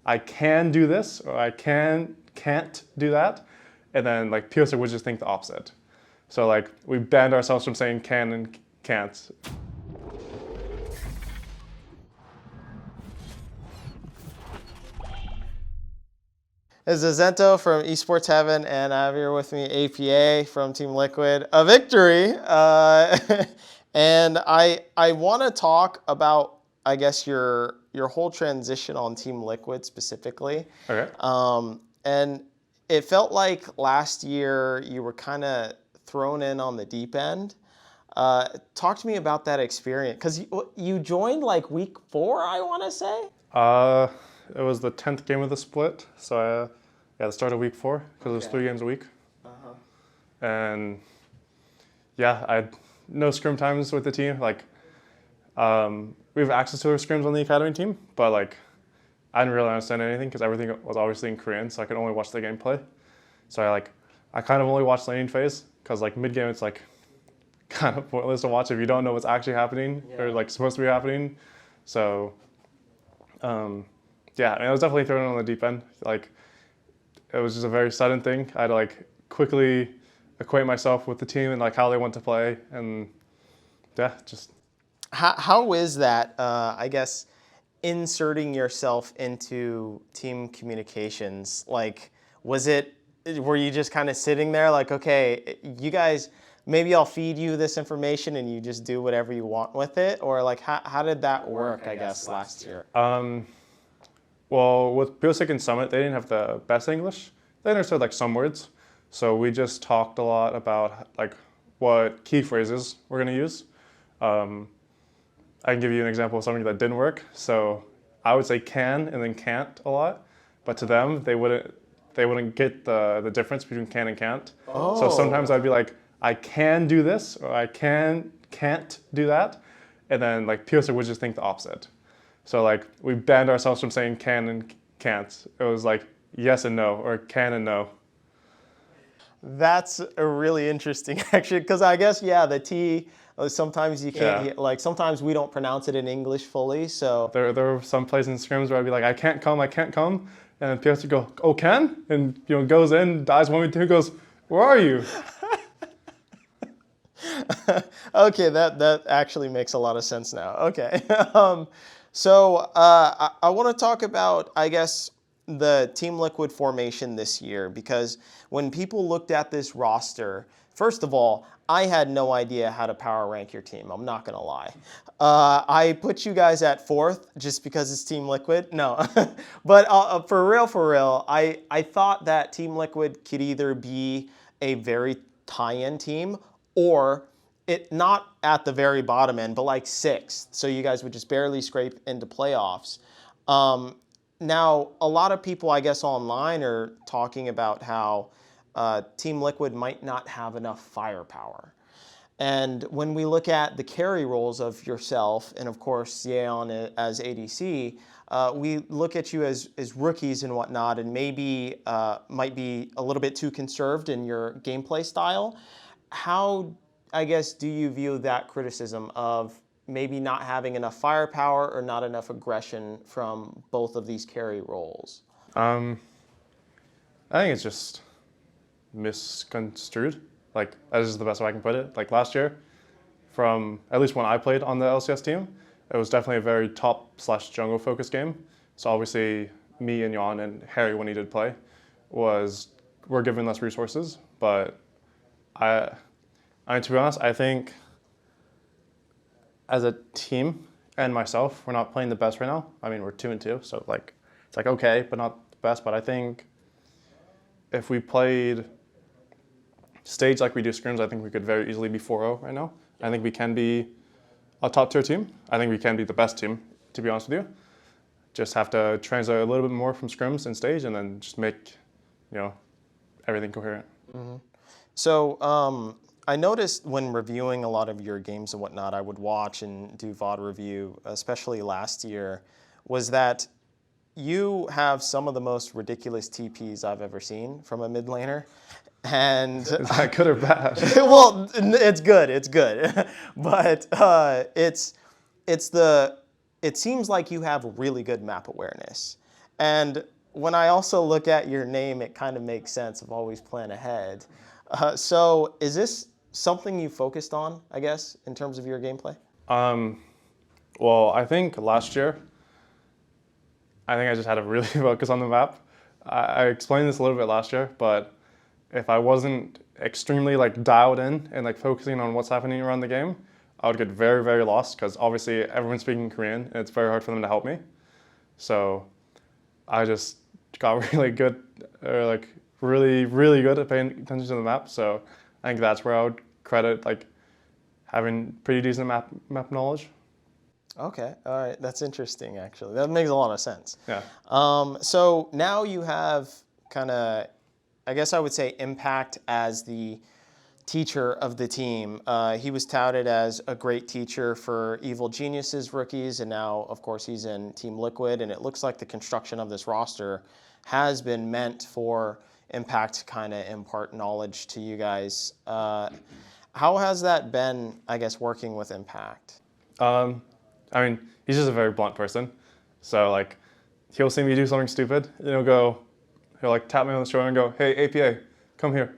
I can do this or I can't do that, and then like Piotr would just think the opposite. So like we banned ourselves from saying can and can't. This is Zento from Esports Heaven, and I have here with me APA from Team Liquid. A victory! And I want to talk about, I guess, your whole transition on Team Liquid specifically. Okay. And it felt like last year you were kind of thrown in on the deep end. Talk to me about that experience, because you joined like week 4, I want to say. It was the 10th game of the split, so yeah, the start of week 4 because it was 3 games a week. And yeah, I had no scrim times with the team. Like, we have access to our scrims on the academy team, but like, I didn't really understand anything because everything was obviously in Korean, so I could only watch the gameplay. So I kind of only watched laning phase because like mid game it's like kind of pointless to watch if you don't know what's actually happening or like supposed to be happening. So yeah, I mean, I was definitely thrown on the deep end. Like, it was just a very sudden thing. I had to like quickly acquaint myself with the team and like how they want to play, and yeah, just. How is that, I guess, inserting yourself into team communications? Like, were you just kind of sitting there like, okay, you guys, maybe I'll feed you this information and you just do whatever you want with it? Or like, how did that work, I guess, last year? Well, with Biosic and Summit, they didn't have the best English. They understood like some words. So we just talked a lot about like what key phrases we're gonna use. I can give you an example of something that didn't work. So I would say can and then can't a lot, but to them, they wouldn't get the difference between can and can't. Oh. So sometimes I'd be like, I can do this or I can't do that. And then like Piotr would just think the opposite. So like we banned ourselves from saying can and can't. It was like yes and no or can and no. That's a really interesting, actually, because I guess, yeah, the T, sometimes you can't, like sometimes we don't pronounce it in English fully, so. There were some plays in scrims where I'd be like, I can't come, and then Piotr would go, oh, can? And goes in, dies 1v2, goes, where are you? Okay, that actually makes a lot of sense now. Okay. So I want to talk about, I guess, the Team Liquid formation this year, because when people looked at this roster, first of all, I had no idea how to power rank your team. I'm not going to lie. I put you guys at 4th just because it's Team Liquid. No, but for real, I thought that Team Liquid could either be a very tie-in team or it not at the very bottom end, but like 6th. So you guys would just barely scrape into playoffs. Now, a lot of people, I guess, online are talking about how Team Liquid might not have enough firepower. And when we look at the carry roles of yourself and, of course, Yeon as ADC, we look at you as rookies and whatnot, and maybe might be a little bit too conserved in your gameplay style. How, I guess, do you view that criticism of maybe not having enough firepower or not enough aggression from both of these carry roles? I think it's just misconstrued. Like, that is the best way I can put it. Like last year, from at least when I played on the LCS team, it was definitely a very top/jungle focused game. So obviously, me and Jan and Harry, when he did play, were given less resources. But I mean, to be honest, I think as a team and myself, we're not playing the best right now. I mean, we're 2-2, so like it's like okay, but not the best. But I think if we played stage like we do scrims, I think we could very easily be 4-0 right now. I think we can be a top tier team. I think we can be the best team, to be honest with you. Just have to translate a little bit more from scrims and stage, and then just make everything coherent. Mm-hmm. So I noticed when reviewing a lot of your games and whatnot, I would watch and do VOD review, especially last year, was that you have some of the most ridiculous TPs I've ever seen from a mid laner. And is that good or bad? Well, it's good, but it seems like you have really good map awareness. And when I also look at your name, it kind of makes sense of always plan ahead. So is this something you focused on, I guess, in terms of your gameplay? Well, I think last year, I just had to really focus on the map. I explained this a little bit last year, but if I wasn't extremely like dialed in and like focusing on what's happening around the game, I would get very, very lost because obviously everyone's speaking Korean and it's very hard for them to help me. So I just got really good, or like really, really good at paying attention to the map. So I think that's where I would credit like having pretty decent map knowledge. Okay, all right, that's interesting actually. That makes a lot of sense. Yeah. So now you have kind of, I guess I would say, Impact as the teacher of the team. He was touted as a great teacher for Evil Geniuses rookies, and now, of course, he's in Team Liquid, and it looks like the construction of this roster has been meant for Impact to kind of impart knowledge to you guys. How has that been, I guess, working with Impact? I mean, he's just a very blunt person. So like, he'll see me do something stupid, and he'll like tap me on the shoulder and go, "Hey, APA, come here."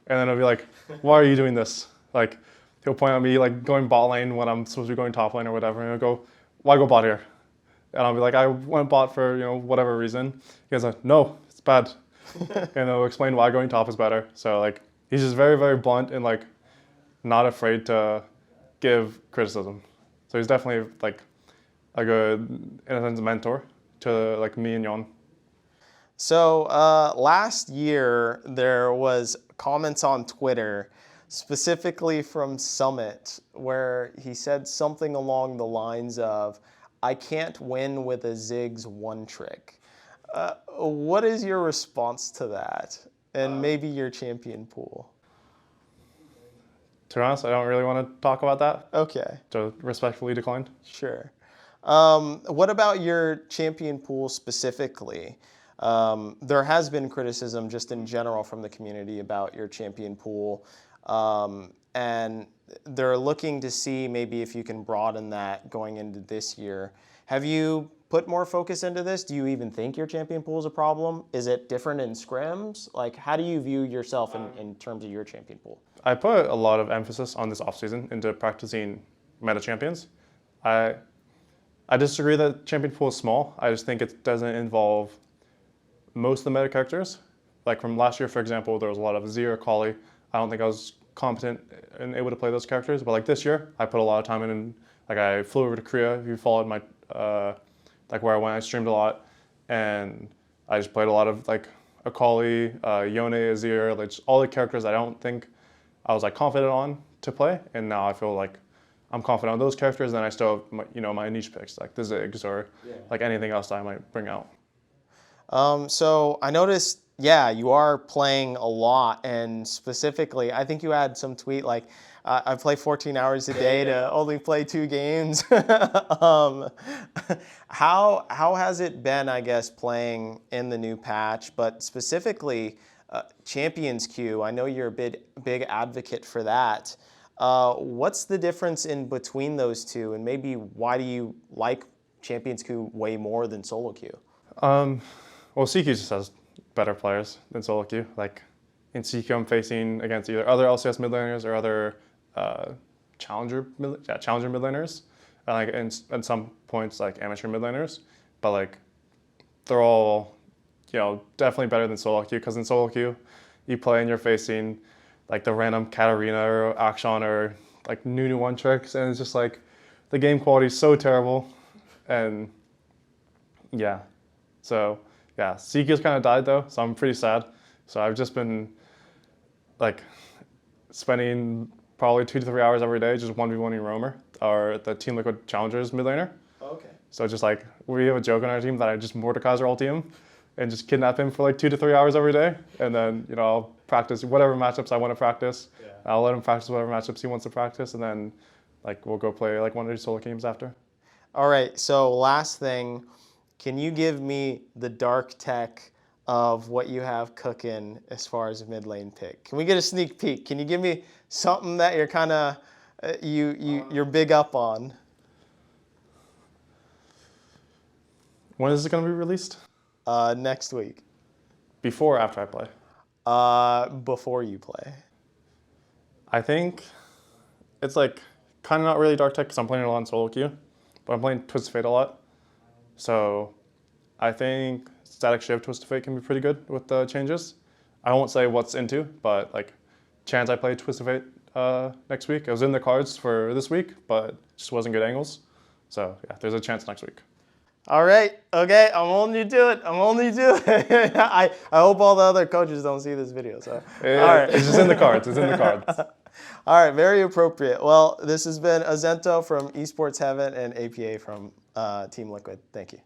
And then I'll be like, "Why are you doing this?" Like, he'll point at me like going bot lane when I'm supposed to be going top lane or whatever, and he'll go, "Why go bot here?" And I'll be like, "I went bot for whatever reason." He goes like, "No, it's bad," and he'll explain why going top is better. So like, he's just very, very blunt and like not afraid to give criticism. So he's definitely like a good, in a sense, mentor to like me and Yon. So last year there was comments on Twitter, specifically from Summit, where he said something along the lines of, "I can't win with a Ziggs one trick." What is your response to that, and maybe your champion pool? To be honest, I don't really want to talk about that. Okay, So respectfully declined. sure. What about your champion pool specifically? There has been criticism just in general from the community about your champion pool, and they're looking to see maybe if you can broaden that going into this year. Have you put more focus into this? Do you even think your champion pool is a problem? Is it different in scrims? Like, how do you view yourself in terms of your champion pool? I put a lot of emphasis on this offseason into practicing meta champions. I disagree that champion pool is small. I just think it doesn't involve most of the meta characters. Like from last year, for example, there was a lot of Azir, Akali. I don't think I was competent and able to play those characters. But like this year, I put a lot of time in. And like I flew over to Korea. If you followed my like where I went, I streamed a lot, and I just played a lot of like Akali, Yone, Azir, like just all the characters I don't think I was like confident on to play. And now I feel like I'm confident on those characters. And then I still have my niche picks like the Ziggs or like anything else that I might bring out. So I noticed, yeah, you are playing a lot, and specifically, I think you had some tweet like, I play 14 hours a day to only play 2 games. How has it been, I guess, playing in the new patch, but specifically Champions Queue? I know you're a big advocate for that. What's the difference in between those two, and maybe why do you like Champions Queue way more than solo queue? Well, CQ just has better players than solo queue. Like in CQ, I'm facing against either other LCS mid laners or other challenger mid laners, like and at some points like amateur mid laners. But like they're all definitely better than solo queue, because in solo queue you play and you're facing like the random Katarina or Akshan or like Nunu one tricks, and it's just like the game quality is so terrible, and yeah, so. Yeah, CQ's kind of died though, so I'm pretty sad. So I've just been like spending probably 2 to 3 hours every day just 1v1ing Roamer, or the Team Liquid Challengers mid laner. Okay. So just like, we have a joke on our team that I just Mordekaiser ulti him and just kidnap him for like 2 to 3 hours every day. And then, I'll practice whatever matchups I want to practice. Yeah. I'll let him practice whatever matchups he wants to practice, and then like we'll go play like 1 or 2 solo games after. All right, so last thing. Can you give me the dark tech of what you have cooking as far as a mid lane pick? Can we get a sneak peek? Can you give me something that you're kind of you're big up on? When is it going to be released? next week? Before or after I play? Before you play. I think it's like kind of not really Dark Tech because I'm playing a lot in solo queue, but I'm playing Twisted Fate a lot. So I think Static Shiv Twisted Fate can be pretty good with the changes. I won't say what's into, but like chance I play Twisted Fate next week. It was in the cards for this week, but just wasn't good angles. So yeah, there's a chance next week. All right. Okay. I'm holding you to it. I'm holding you to it. I hope all the other coaches don't see this video. So all right. It's just in the cards. It's in the cards. All right. Very appropriate. Well, this has been Azento from Esports Heaven and APA from Team Liquid. Thank you.